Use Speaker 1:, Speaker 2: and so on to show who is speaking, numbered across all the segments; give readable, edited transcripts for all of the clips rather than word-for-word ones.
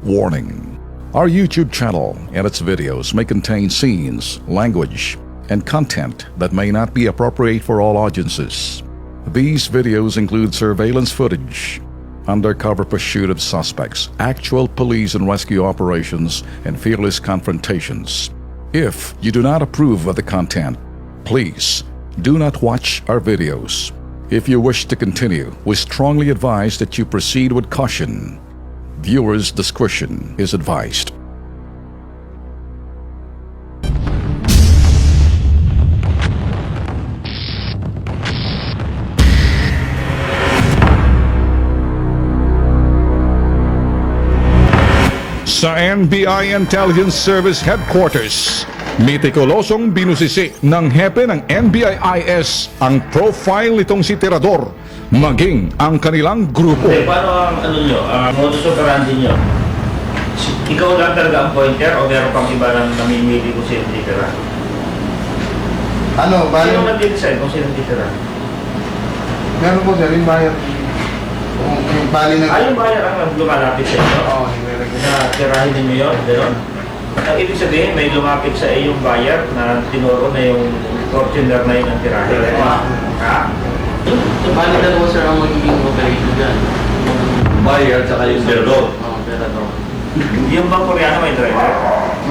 Speaker 1: Warning: our YouTube channel and its videos may contain scenes, language, and content that may not be appropriate for all audiences. These videos include surveillance footage, undercover pursuit of suspects, actual police and rescue operations, and fearless confrontations. If you do not approve of the content, please do not watch our videos. If you wish to continue, we strongly advise that you proceed with caution. Viewers' discretion is advised. Sa NBI Intelligence Service Headquarters, metikulosong binusisi ng hepe ng NBI-IS ang profile nitong si Tirador, maging ang kanilang grupo.
Speaker 2: Okay, paano ang modus operandi nyo? Ikaw lang talaga ang pointer o meron pang iba na namimili kung sino titira?
Speaker 3: Bali?
Speaker 2: Sino mag-decide kung sino titira?
Speaker 3: Meron po sir, yung bayar. Yung bali na...
Speaker 2: Yung buyer ang lumalapit sa inyo?
Speaker 3: Oo, meron.
Speaker 2: Na tirahin ninyo yun, gano'n? Ang ibig sabihin, may lumapit sa iyong buyer na tinuro na yung Fortuner na yun ang tirahin. Ha?
Speaker 4: Bali dalawa sir ang magiging operator dyan.
Speaker 2: Buyer at saka yung Tirador.
Speaker 4: Oo, Tirador.
Speaker 2: Yung bang Koreano may driver?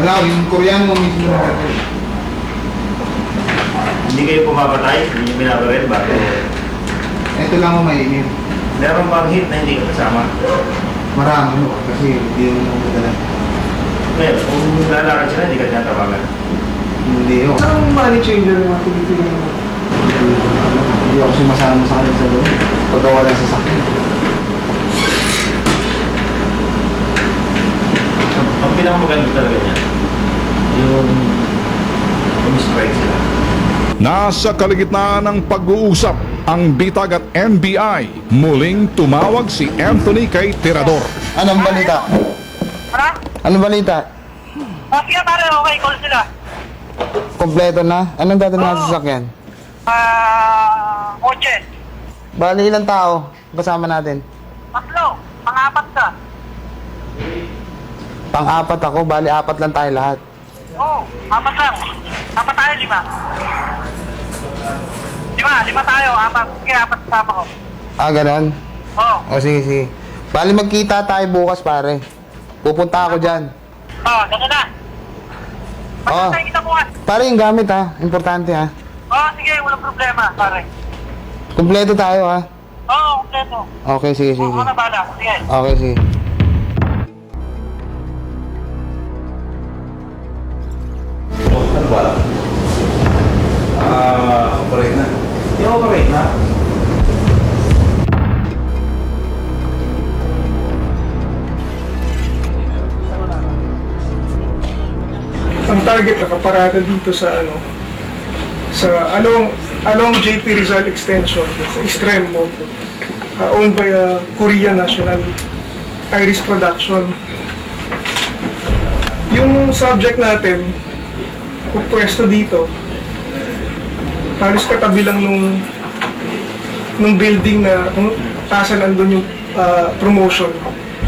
Speaker 3: Wala, yung Koreano mismo na gano'n.
Speaker 2: Hindi kayo pumapatay? Hindi nyo binabaril? Bakit?
Speaker 3: Ito lang ang mainit.
Speaker 2: Meron bang hit na hindi ka kasama?
Speaker 3: Marami no, kasi hindi yung nakadala.
Speaker 2: Ngayon, kung lalakad sila, hindi ka niya tawagan.
Speaker 3: Hindi yun. Ang money changer yung mga tulitin yung... Hindi ako sumasama sa akin sa loob. Pagkawa lang sa sakit.
Speaker 2: Ang pinakamaganda talaga niya, yung strike sila.
Speaker 1: Nasa kaligitnaan ng pag-uusap ang bitag at NBI, muling tumawag si Anthony kay Tirador.
Speaker 3: Anong balita?
Speaker 5: Ano?
Speaker 3: Anong balita?
Speaker 5: Sige pare, okay, call sila.
Speaker 3: Kompleto na? Anong dati na sasakyan?
Speaker 5: Kotse.
Speaker 3: Bali ilang tao? Kasama natin?
Speaker 5: Tatlo, pang-apat ka.
Speaker 3: Pang-apat ako, bali apat lang tayo lahat.
Speaker 5: Oo, apat lang. Apat tayo, lima. Lima tayo, apat. Sige, apat kasama ko.
Speaker 3: Ganon?
Speaker 5: Oo.
Speaker 3: O sige, sige. Bali magkita tayo bukas pare. Pupunta ako dyan.
Speaker 5: Ganun na.
Speaker 3: Oo.
Speaker 5: Basta tayo kita bukas.
Speaker 3: Pare yung gamit ha, importante ha.
Speaker 5: Sige, walang problema, pare.
Speaker 3: Kompleto tayo ha.
Speaker 5: Kompleto.
Speaker 3: Okay, sige, sige.
Speaker 5: Ako na bala, sige.
Speaker 3: Okay, sige.
Speaker 2: Ano ba? Operate na. Yung operate na?
Speaker 6: Ang target nakaparada dito sa along JP Rizal Extension sa Extremo, owned by Korea National Iris Production. Yung subject natin pupwesto dito halos katabi lang nung building na kung saan nandun yung promotion.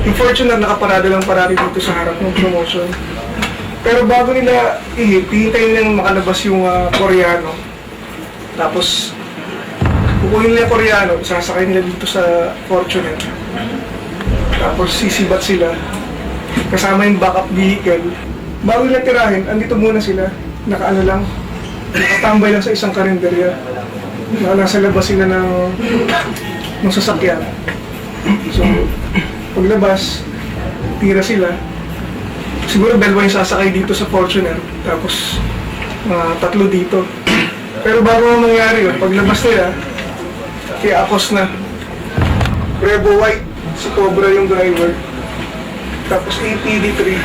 Speaker 6: Yung Fortuner nakaparada lang parati dito sa harap ng promotion. Pero bago nila i-hit, hihintayin nilang makalabas yung Koreano. Tapos, kukunin nila yung Koreano, sasakay nila dito sa Fortuner. Tapos sisibat sila, kasama yung backup vehicle. Bago nila tirahin, andito muna sila, nakatambay lang sa isang karinderya. Nasa labas sila ng sasakyan. So, paglabas, tira sila. Siguro dalawa yung sasakay dito sa Fortuner, tapos tatlo dito. Pero bago mangyari yun, paglabas nila, kaya Akos na. Revo White, si Cobra yung driver. Tapos APD3,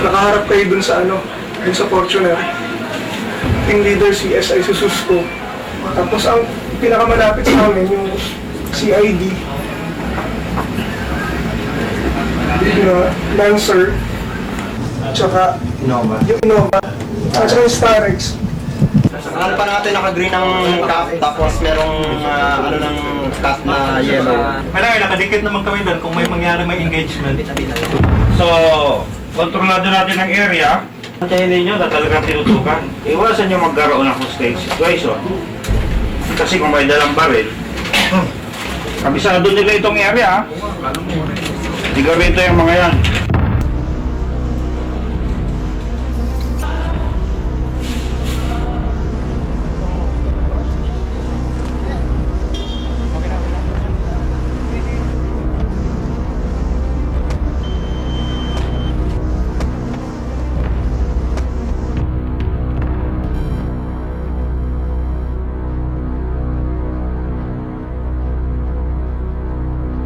Speaker 6: nakaharap kayo dun sa Fortuner. Team leader si SI Sususco. Tapos ang pinakamalapit sa amin yung CID, Lancer, tsaka yung Innova, at saka yung Starex.
Speaker 3: Ang pa natin naka-green ng cap, tapos merong ano ng cap na yellow.
Speaker 2: Malaki, nakadikit naman kami doon kung may mangyari may engagement. So, kontrolado natin ang area. Antayin ninyo na talagang tinutukan. Iwasan nyo magkaroon ng hostage situation. Kasi kung may dalang baril, kabisado nila itong area. Hindi rito yung mga yan.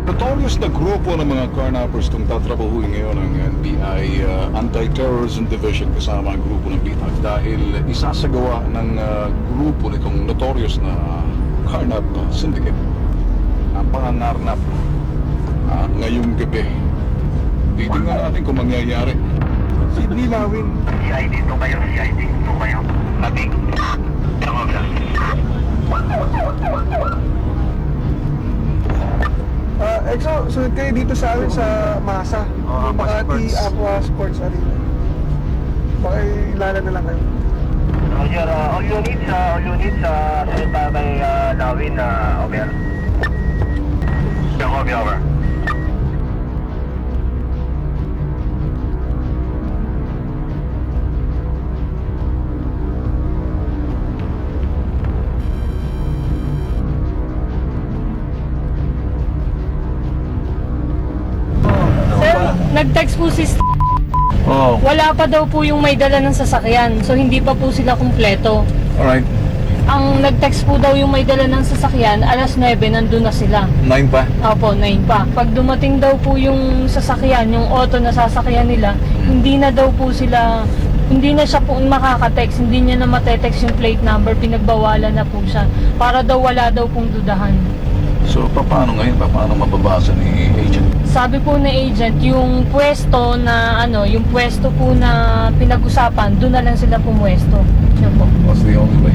Speaker 1: Notorious na grupo ng mga carnappers itong tatrabahuin ngayon ng NBI Anti-Terrorism Division kasama ang grupo ng BITAG dahil isasagawa ng grupo nitong notorious na carnap syndicate ang pangangarnap ngayong gabi. Titingnan natin kung mangyayari.
Speaker 6: Sydney Lawin.
Speaker 5: CID to kayo, CID to kayo. Nating.
Speaker 6: Exo, sunod kayo dito sa amin sa Masa. Makati Aqua Sports Arena. Baka ilala na lang kayo.
Speaker 5: Roger, all units, sunod tayo kay Lawin, over. Copy, over.
Speaker 7: Sir, nag-text po si
Speaker 1: Oh,
Speaker 7: wala pa daw po yung may dala ng sasakyan. So hindi pa po sila kumpleto.
Speaker 1: alright.
Speaker 7: Ang nag-text po daw yung may dala ng sasakyan, alas 9 nandun na sila.
Speaker 1: 9 pa.
Speaker 7: Opo, 9 pa. Pag dumating daw po yung sasakyan, yung auto na sasakyan nila, hindi na daw po sila, hindi na siya po makaka-text, hindi niya na matetext yung plate number, pinagbawalan na po siya. Para daw wala daw pong dudahan.
Speaker 1: So, paano ngayon? Paano mababasa ni agent?
Speaker 7: Sabi po na agent, yung pwesto na yung pwesto po na pinag-usapan, doon na lang sila pumwesto. Yun po.
Speaker 1: What's the only way?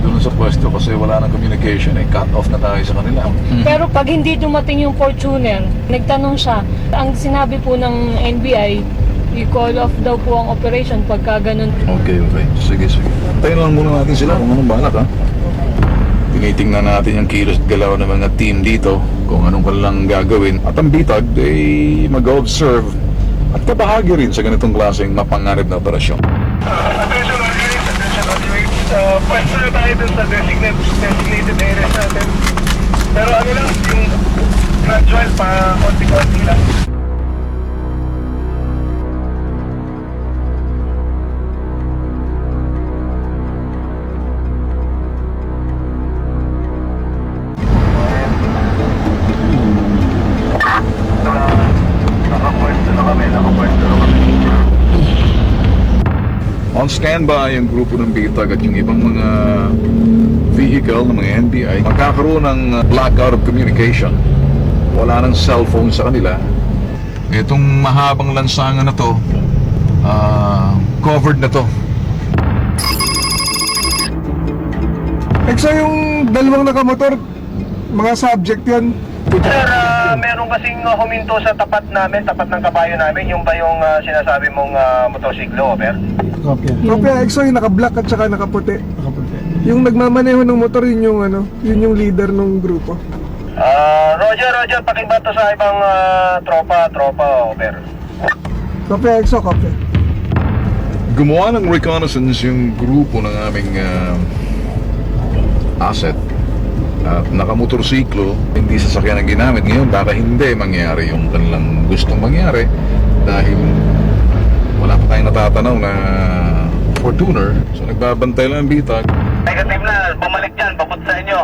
Speaker 1: Doon sa pwesto kasi wala nang communication, cut off na tayo sa kanila.
Speaker 7: Pero pag hindi dumating yung Fortuner, nagtanong siya, ang sinabi po ng NBI, i-call off daw po ang operation pagka ganun.
Speaker 1: Okay. Sige. Tayo lang muna natin sila kung anong balak, ha? Tinitingnan natin yung kilos at galaw ng mga team dito kung anong kanilang gagawin. At ang bitag ay mag-observe at kabahagi rin sa ganitong klaseng mapangarib na operasyon.
Speaker 6: Attention ultimates. Pwesto na tayo dun sa designated areas natin. Pero ano lang, yung gradual pa, konti-konti lang.
Speaker 1: On standby ang grupo ng BITAG at yung ibang mga vehicle ng mga NBI. Magkakaroon ng blackout of communication. Wala nang cellphone sa kanila. Itong mahabang lansangan na to, covered na to.
Speaker 6: Exo, yung dalawang nakamotor, mga subject yan.
Speaker 5: Sir, meron kasing huminto sa tapat namin, tapat ng kabayo namin. Yung ba yung sinasabi mong motosiklo, over?
Speaker 6: Kopya, Exo, yung naka-black at saka nakaputi. Yung nagmamaneho ng motor, yun yung leader ng grupo.
Speaker 5: Roger, pakibato sa ibang tropa, over.
Speaker 6: Kopya, Exo, kopya.
Speaker 1: Gumawa ng reconnaissance yung grupo ng aming asset. At nakamotorsiklo, hindi sasakyan ang ginamit. Ngayon, baka hindi mangyari yung kanilang gustong mangyari dahil wala pa tayong natatanaw na Fortuner. So nagbabantay lang ang bitag.
Speaker 5: Negative na, bumalik dyan, paput sa inyo.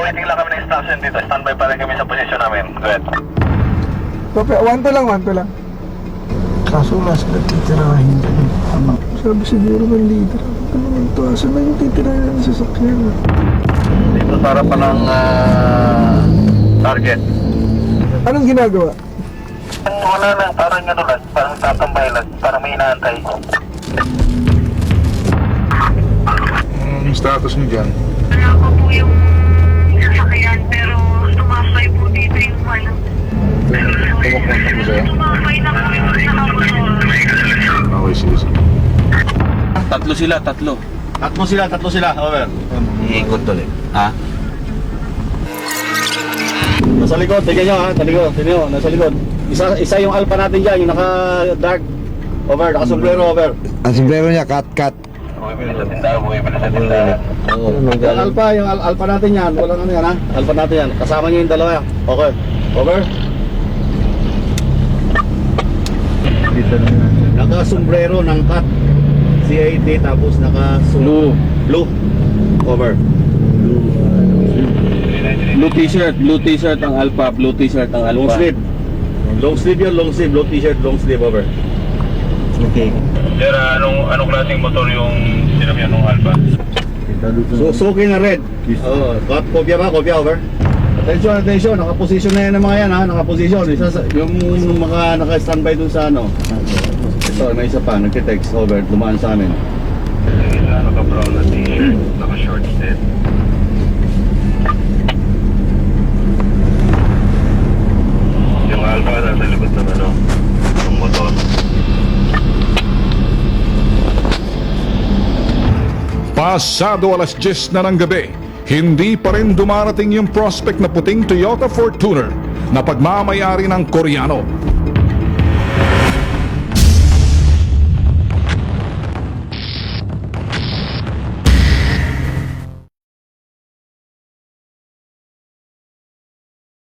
Speaker 5: Waiting lang kami ng instruction dito. Standby pa rin kami sa posisyon namin. Good.
Speaker 6: Kopya, 1 lang.
Speaker 3: Kaso wala sila titirahin dyan.
Speaker 6: Sabi siguro ng leader, ano naman ito? Asan na yung titirahin ng sasakyan?
Speaker 5: Dito sa harapan ng target.
Speaker 6: Anong ginagawa?
Speaker 5: Wala lang, parang ano lang, parang tatambay lang, parang may inaantay.
Speaker 3: Anong status niyo dyan?
Speaker 8: Wala pa po yung sasakyan, pero tumafay po dito yung ano.
Speaker 3: Kumakontak mo sa'yo?
Speaker 8: Tumafay na po yung nakamotor.
Speaker 3: Okay, sige, sige.
Speaker 4: Tatlo sila.
Speaker 2: Tatlo sila, over.
Speaker 4: Iikot ulit. Ha?
Speaker 2: Nasa likod, tingnan nyo ha, tingnan nyo, nasa likod. Isa yung alpha natin dyan, yung naka-dark. Over, naka-sombrero, over.
Speaker 3: Ang sombrero niya, cut.
Speaker 2: Yung alpha, alpha natin yan, walang ano yan ha. Alpha natin yan, kasama nyo yung dalawa. Okay, over. Naka-sombrero ng cut. C80 tapos naka-blue. Over.
Speaker 4: Blue t-shirt ang Alpha.
Speaker 2: Long sleeve. Long sleeve yun, long sleeve. Blue t-shirt, long sleeve, over.
Speaker 5: Sir, anong klaseng motor yung sinabyan ng Alpha?
Speaker 2: Suzuki na red. Kopya ba? Kopya, over. Attention, naka-position na yan ng mga yan ha, naka-position. Yung naka-standby dun sa ano. Ito, may isa pa, nagtitext, over, dumaan sa amin.
Speaker 5: Naka-brown na t-shirt, naka-short set. Yung Alpha nasa likod ng ano, ng motor.
Speaker 1: Pasado alas 10 na ng gabi, hindi pa rin dumarating yung prospect na puting Toyota Fortuner na pagmamayari ng Koreano.